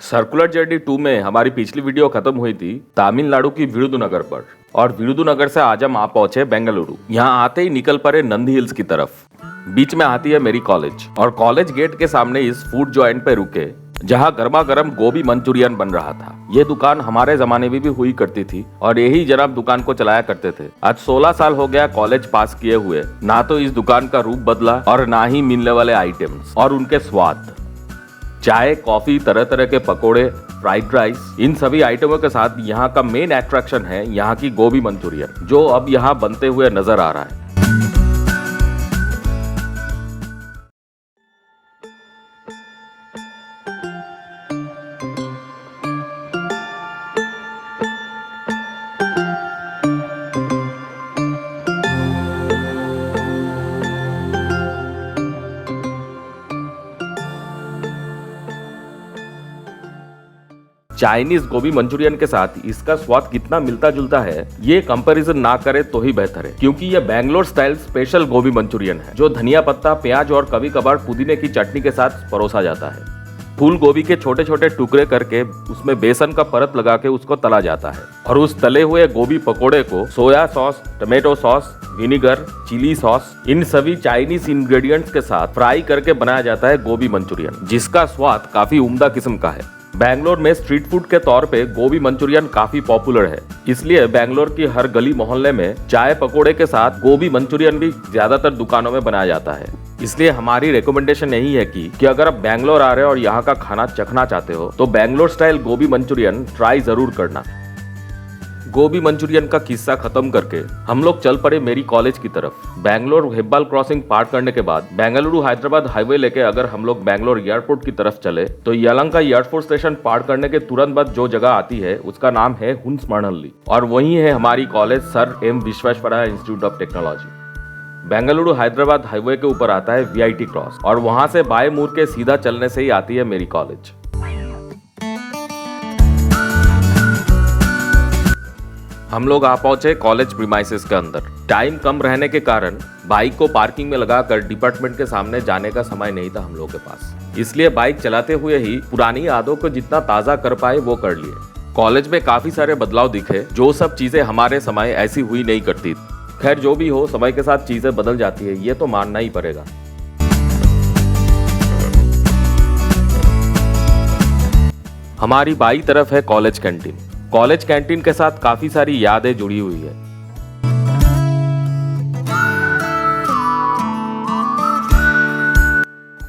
Circular journey 2 में हमारी पिछली वीडियो खत्म हुई थी तमिलनाडु की विरुधुनगर पर और विरुधुनगर से आज हम आ पहुंचे बेंगलुरु। यहाँ आते ही निकल पड़े नंदी हिल्स की तरफ। बीच में आती है मेरी कॉलेज और कॉलेज गेट के सामने इस फूड जॉइंट पे रुके जहाँ गर्मा गर्म गोभी मंचूरियन बन रहा था। ये दुकान हमारे जमाने में भी हुई करती थी और यही जनाब दुकान को चलाया करते थे। आज 16 साल हो गया कॉलेज पास किए हुए, ना तो इस दुकान का रूप बदला और ना ही मिलने वाले आइटम्स और उनके स्वाद। चाय, कॉफी, तरह तरह के पकोड़े, फ्राइड राइस, इन सभी आइटमों के साथ यहाँ का मेन अट्रैक्शन है यहाँ की गोभी मंचूरियन, जो अब यहाँ बनते हुए नजर आ रहा है। चाइनीज गोभी मंचूरियन के साथ इसका स्वाद कितना मिलता जुलता है ये कंपैरिजन ना करे तो ही बेहतर है, क्योंकि ये बैंगलोर स्टाइल स्पेशल गोभी मंचूरियन है जो धनिया पत्ता, प्याज और कभी कभार पुदीने की चटनी के साथ परोसा जाता है। फूल गोभी के छोटे छोटे टुकड़े करके उसमें बेसन का परत लगा के उसको तला जाता है और उस तले हुए गोभी पकोड़े को soya sauce, tomato sauce, vinegar, chilli sauce, इन सभी चाइनीज इंग्रेडिएंट्स के साथ फ्राई करके बनाया जाता है गोभी मंचूरियन, जिसका स्वाद काफी उम्दा किस्म का है। बैंगलोर में स्ट्रीट फूड के तौर पे गोभी मंचूरियन काफी पॉपुलर है, इसलिए बैंगलोर की हर गली मोहल्ले में चाय पकोड़े के साथ गोभी मंचूरियन भी ज्यादातर दुकानों में बनाया जाता है। इसलिए हमारी रिकमेंडेशन यही है कि अगर आप बैंगलोर आ रहे हो और यहाँ का खाना चखना चाहते हो तो बैंगलोर स्टाइल गोभी मंचूरियन ट्राई जरूर करना। गोभी मंचूरियन का किस्सा खत्म करके हम लोग चल पड़े मेरी कॉलेज की तरफ। बैंगलोर हेब्बाल क्रॉसिंग पार करने के बाद बेंगलुरु हैदराबाद हाईवे लेके अगर हम लोग बैंगलोर एयरपोर्ट की तरफ चले तो यलहंका एयरफोर्स स्टेशन पार करने के तुरंत बाद जो जगह आती है उसका नाम है हुंसमनहल्ली और वही है हमारी college Sir M Visvesvaraya Institute of Technology. Bengaluru Hyderabad highway के ऊपर आता है VIT क्रॉस और वहां से बाएं मुड़ के सीधा चलने से ही आती है मेरी कॉलेज। हम लोग आ पहुंचे कॉलेज प्रीमाइसेस के अंदर। टाइम कम रहने के कारण बाइक को पार्किंग में लगाकर डिपार्टमेंट के सामने जाने का समय नहीं था हम लोगों के पास, इसलिए बाइक चलाते हुए ही पुरानी यादों को जितना ताजा कर पाए वो कर लिए। कॉलेज में काफी सारे बदलाव दिखे, जो सब चीजें हमारे समय ऐसी हुई नहीं करती। खैर जो भी हो, समय के साथ चीजें बदल जाती है, ये तो मानना ही पड़ेगा। हमारी बाई तरफ है कॉलेज कैंटीन। कॉलेज कैंटीन के साथ काफी सारी यादें जुड़ी हुई है।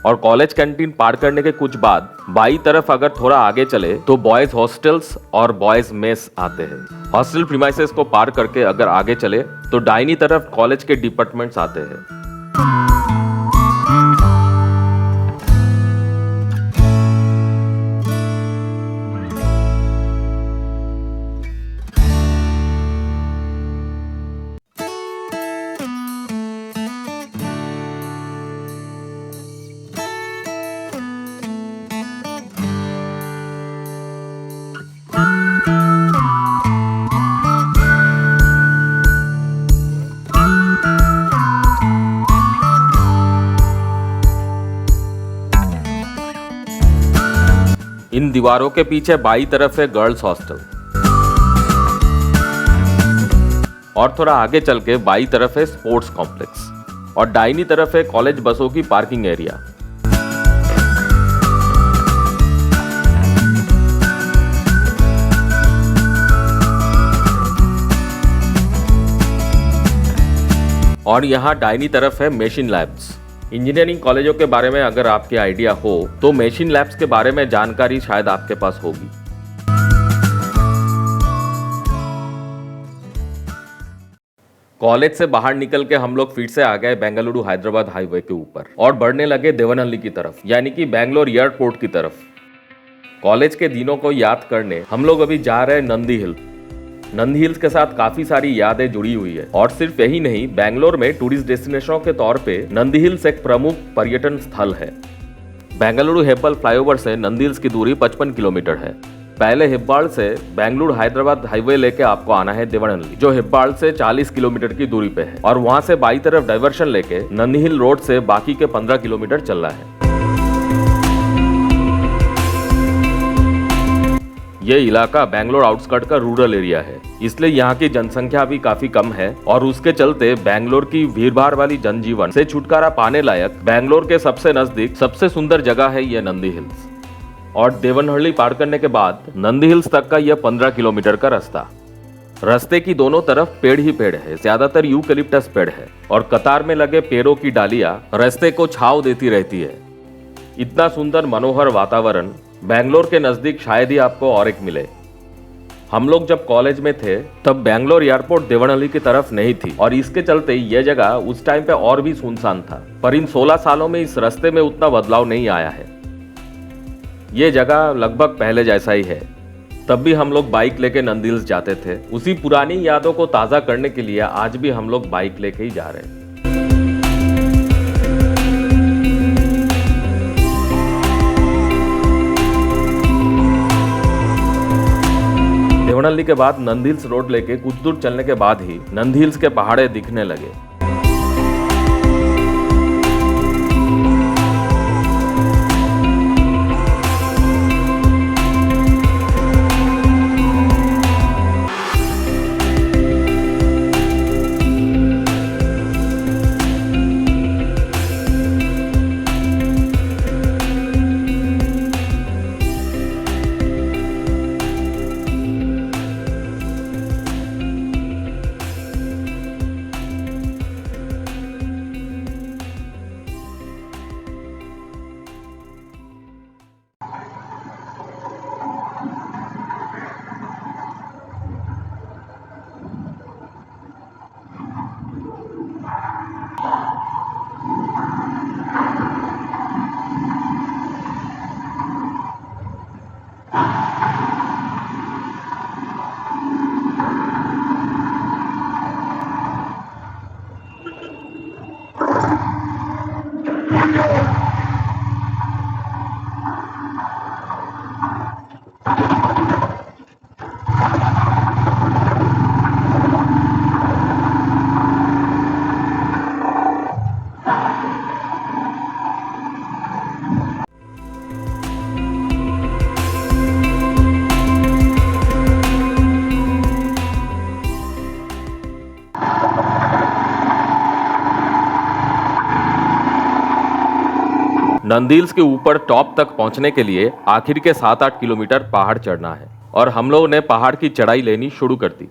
और कॉलेज कैंटीन पार करने के कुछ बाद बाई तरफ अगर थोड़ा आगे चले तो बॉयज हॉस्टल्स और बॉयज मेस आते हैं। हॉस्टल प्रीमाइसेस को पार करके अगर आगे चले तो दाहिनी तरफ कॉलेज के डिपार्टमेंट्स आते हैं। इन दीवारों के पीछे बाई तरफ है गर्ल्स हॉस्टल और थोड़ा आगे चल के बाई तरफ है स्पोर्ट्स कॉम्प्लेक्स और दाहिनी तरफ है कॉलेज बसों की पार्किंग एरिया। और यहाँ दाहिनी तरफ है मशीन लैब्स। इंजीनियरिंग कॉलेजों के बारे में अगर आपके आइडिया हो तो मशीन लैब्स के बारे में जानकारी शायद आपके पास होगी। कॉलेज से बाहर निकल के हम लोग फिर से आ गए बेंगलुरु हैदराबाद हाईवे के ऊपर और बढ़ने लगे देवनहल्ली की तरफ, यानी कि बैंगलोर एयरपोर्ट की तरफ। कॉलेज के दिनों को याद करने हम लोग अभी जा रहे हैं नंदी हिल। नंदी हिल्स के साथ काफी सारी यादें जुड़ी हुई है और सिर्फ यही नहीं, बेंगलोर में टूरिस्ट डेस्टिनेशनों के तौर पे नंदी हिल्स एक प्रमुख पर्यटन स्थल है। बेंगलुरु हेब्बाल फ्लाईओवर से नंदी हिल्स की दूरी 55 किलोमीटर है। पहले हेब्बाल से बेंगलुरु हैदराबाद हाईवे लेके आपको आना है देवनहल्ली, जो हेब्बाल से 40 किलोमीटर की दूरी पे है और वहां से बाई तरफ डाइवर्शन लेके नंदी हिल रोड से बाकी के 15 किलोमीटर चलना है। ये इलाका बैंगलोर आउटस्कर्ट का रूरल एरिया है, इसलिए यहाँ की जनसंख्या भी काफी कम है और उसके चलते बैंगलोर की भीड़भाड़ वाली जनजीवन से छुटकारा पाने लायक बैंगलोर के सबसे नजदीक सबसे सुंदर जगह है ये नंदी हिल्स। और देवनहಳ್ಳಿ पार करने के बाद नंदी हिल्स तक का यह 15 किलोमीटर का रास्ते की दोनों तरफ पेड़ ही पेड़ है, ज्यादातर यूकलिप्टस पेड़ है और कतार में लगे पेड़ों की डालियां रास्ते को छांव देती रहती है। इतना सुंदर मनोहर वातावरण बैंगलोर के नजदीक शायद ही आपको और एक मिले। हम लोग जब कॉलेज में थे तब बैंगलोर एयरपोर्ट देवनहಳ್ಳಿ की तरफ नहीं थी और इसके चलते यह जगह उस टाइम पे और भी सुनसान था, पर इन 16 सालों में इस रास्ते में उतना बदलाव नहीं आया है। ये जगह लगभग पहले जैसा ही है। तब भी हम लोग बाइक लेके नंदी हिल्स जाते थे। उसी पुरानी यादों को ताज़ा करने के लिए आज भी हम लोग बाइक लेके ही जा रहे हैं। देवनहಳ್ಳಿ के बाद नंदी हिल्स रोड लेके कुछ दूर चलने के बाद ही नंदी हिल्स के पहाड़े दिखने लगे। नंदी हिल्स के ऊपर टॉप तक पहुंचने के लिए आखिर के 7-8 किलोमीटर पहाड़ चढ़ना है और हम लोगों ने पहाड़ की चढ़ाई लेनी शुरू कर दी।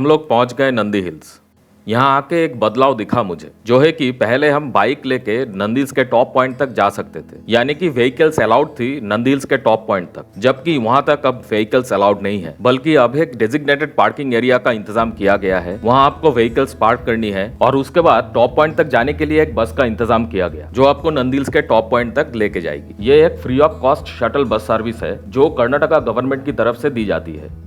हम लोग पहुंच गए नंदी हिल्स। यहाँ आके एक बदलाव दिखा मुझे, जो है कि पहले हम बाइक लेके नंदी हिल्स के टॉप पॉइंट तक जा सकते थे, यानी कि व्हीकल्स अलाउड थी नंदी हिल्स के टॉप पॉइंट तक, जबकि वहां तक अब व्हीकल्स अलाउड नहीं है, बल्कि अब एक डेजिग्नेटेड पार्किंग एरिया का इंतजाम किया गया है। वहां आपको व्हीकल्स पार्क करनी है और उसके बाद टॉप पॉइंट तक जाने के लिए एक बस का इंतजाम किया गया, जो आपको नंदी हिल्स के टॉप पॉइंट तक लेके जाएगी। ये एक free of cost shuttle bus service है जो कर्नाटका गवर्नमेंट की तरफ से दी जाती है।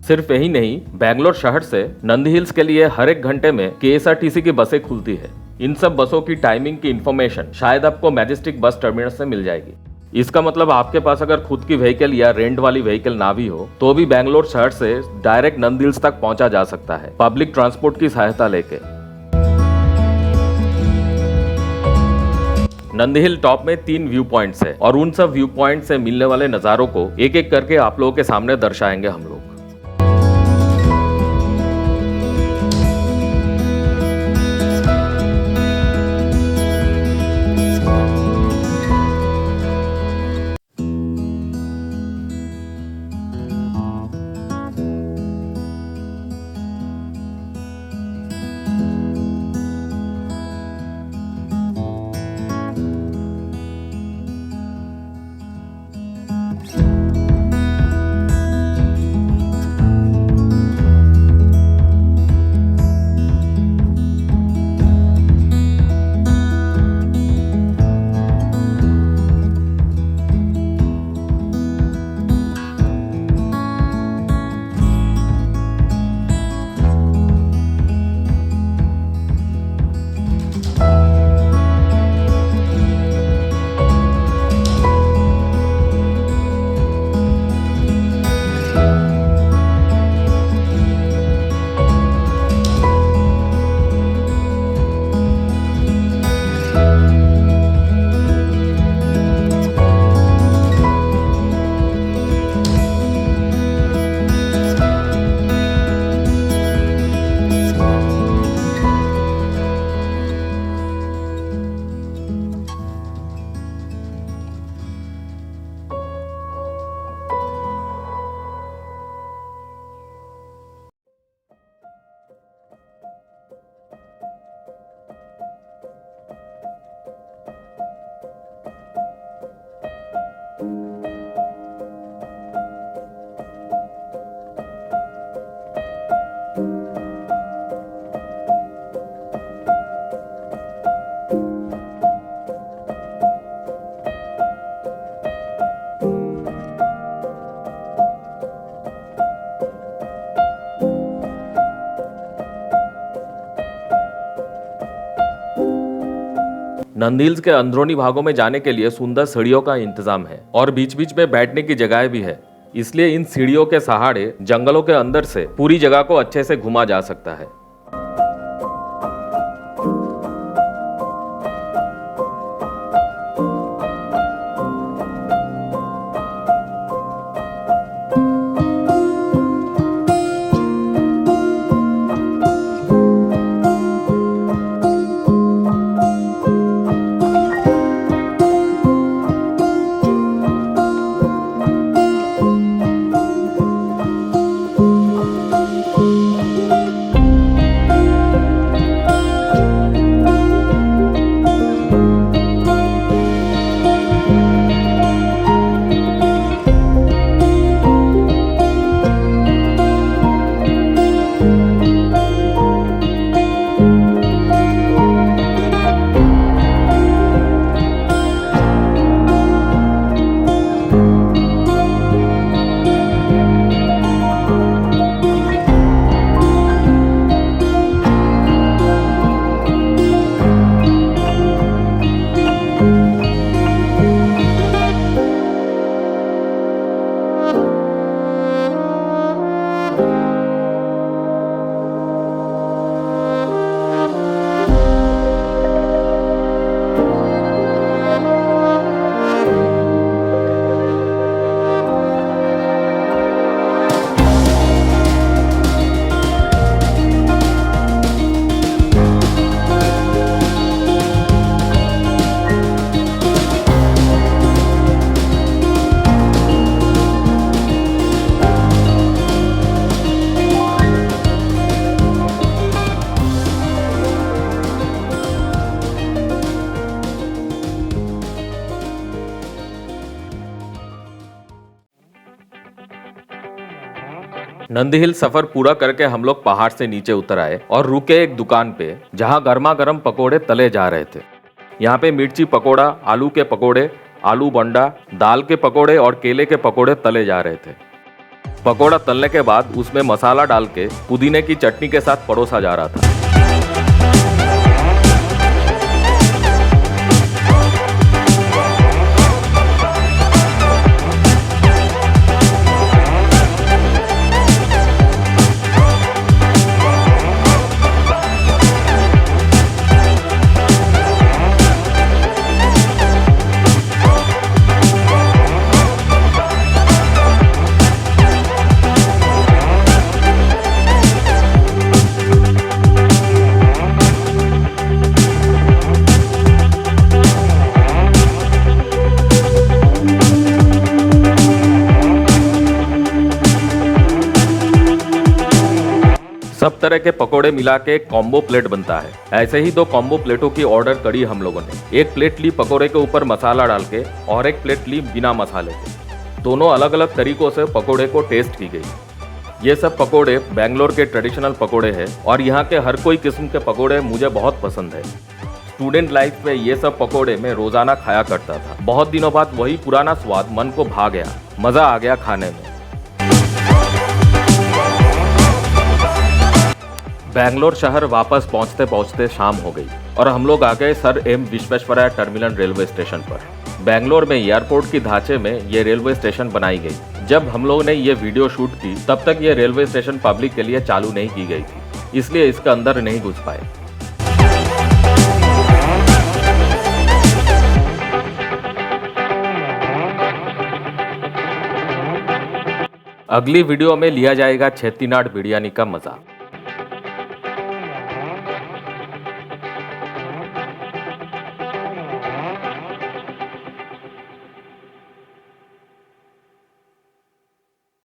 सिर्फ यही नहीं, बैंगलोर शहर से नंदी हिल्स के लिए हर एक घंटे में KSRTC की बसें खुलती है। इन सब बसों की टाइमिंग की इंफॉर्मेशन शायद आपको मैजेस्टिक बस टर्मिनस से मिल जाएगी। इसका मतलब आपके पास अगर खुद की व्हीकल या रेंट वाली व्हीकल ना भी हो तो भी बैंगलोर शहर से डायरेक्ट नंदी हिल्स तक पहुंचा जा सकता है पब्लिक ट्रांसपोर्ट की सहायता लेके। नंदी हिल टॉप में 3 व्यू पॉइंट्स है और उन सब व्यू पॉइंट से मिलने वाले नजारों को एक एक करके आप लोगों के सामने दर्शाएंगे हम लोग। नंदी हिल्स के अंदरूनी भागों में जाने के लिए सुंदर सीढ़ियों का इंतजाम है और बीच बीच में बैठने की जगह भी है, इसलिए इन सीढ़ियों के सहारे जंगलों के अंदर से पूरी जगह को अच्छे से घुमा जा सकता है। नंदी हिल सफर पूरा करके हम लोग पहाड़ से नीचे उतर आए और रुके एक दुकान पे जहाँ गर्मा गर्म पकोड़े तले जा रहे थे। यहाँ पे मिर्ची पकोड़ा, आलू के पकोड़े, आलू बंडा, दाल के पकोड़े और केले के पकोड़े तले जा रहे थे। पकोड़ा तलने के बाद उसमें मसाला डाल के पुदीने की चटनी के साथ परोसा जा रहा था। सब तरह के पकोड़े मिला के एक कॉम्बो प्लेट बनता है। ऐसे ही 2 कॉम्बो प्लेटों की ऑर्डर करी हम लोगों ने। एक प्लेट ली पकोड़े के ऊपर मसाला डाल के और एक प्लेट ली बिना मसाले के। दोनों अलग अलग तरीकों से पकोड़े को टेस्ट की गई। ये सब पकोड़े बेंगलोर के ट्रेडिशनल पकोड़े हैं और यहाँ के हर कोई किस्म के पकोड़े मुझे बहुत पसंद है। स्टूडेंट लाइफ में ये सब पकोड़े मैं रोजाना खाया करता था। बहुत दिनों बाद वही पुराना स्वाद मन को भा गया, मजा आ गया खाने में। बैंगलोर शहर वापस पहुंचते पहुंचते शाम हो गई और हम लोग आ गए Sir M Visvesvaraya terminal railway station पर। बैंगलोर में एयरपोर्ट की ढांचे में ये रेलवे स्टेशन बनाई गई। जब हम लोग ने ये वीडियो शूट की तब तक ये रेलवे स्टेशन पब्लिक के लिए चालू नहीं की गई थी, इसलिए इसके अंदर नहीं घुस पाए। अगली वीडियो में लिया जाएगा चेट्टीनाड बिरयानी का मजा।